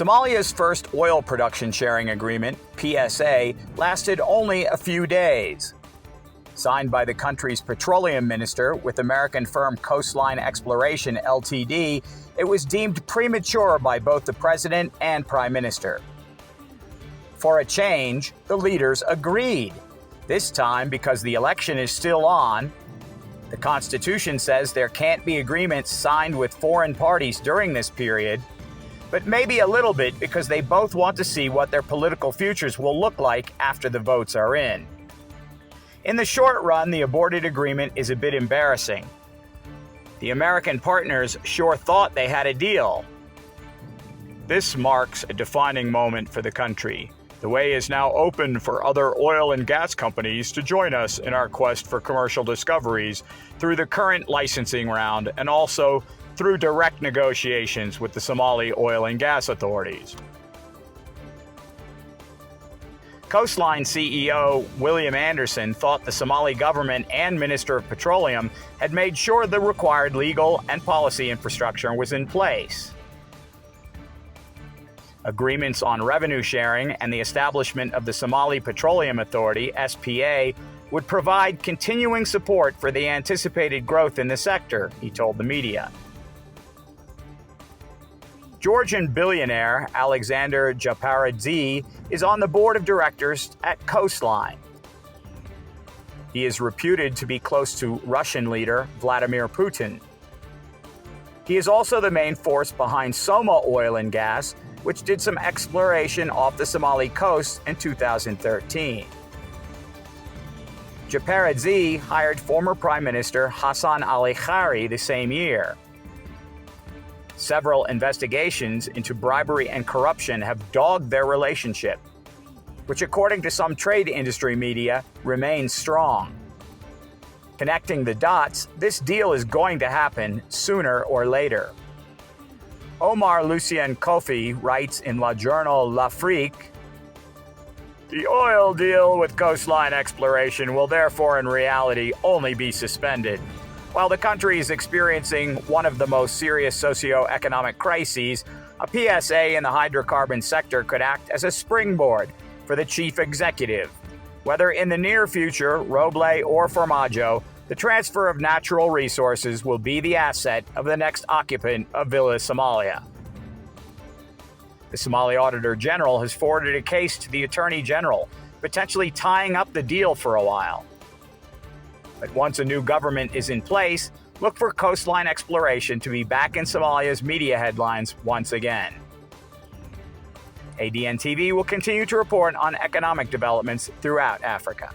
Somalia's first oil production sharing agreement, PSA, lasted only a few days. Signed by the country's Petroleum Minister with American firm Coastline Exploration LTD, it was deemed premature by both the President and Prime Minister. For a change, the leaders agreed. This time because the election is still on. The Constitution says there can't be agreements signed with foreign parties during this period, but maybe a little bit because they both want to see what their political futures will look like after the votes are in. In the short run, the aborted agreement is a bit embarrassing. The American partners sure thought they had a deal. This marks a defining moment for the country. The way is now open for other oil and gas companies to join us in our quest for commercial discoveries through the current licensing round and also through direct negotiations with the Somali oil and gas authorities. Coastline CEO William Anderson thought the Somali government and Minister of Petroleum had made sure the required legal and policy infrastructure was in place. Agreements on revenue sharing and the establishment of the Somali Petroleum Authority, SPA, would provide continuing support for the anticipated growth in the sector, he told the media. Georgian billionaire Alexander Japaridze is on the board of directors at Coastline. He is reputed to be close to Russian leader Vladimir Putin. He is also the main force behind Soma Oil and Gas, which did some exploration off the Somali coast in 2013. Japaridze hired former Prime Minister Hassan Ali Khari the same year. Several investigations into bribery and corruption have dogged their relationship, which according to some trade industry media remains strong. Connecting the dots, this deal is going to happen sooner or later. Omar Lucien Kofi writes in Le Journal L'Afrique, "The oil deal with Coastline Exploration will therefore in reality only be suspended. While the country is experiencing one of the most serious socio-economic crises, a PSA in the hydrocarbon sector could act as a springboard for the chief executive. Whether in the near future, Roble or Formaggio, the transfer of natural resources will be the asset of the next occupant of Villa Somalia." The Somali Auditor General has forwarded a case to the Attorney General, potentially tying up the deal for a while. But once a new government is in place, look for Coastline Exploration to be back in Somalia's media headlines once again. ADN TV will continue to report on economic developments throughout Africa.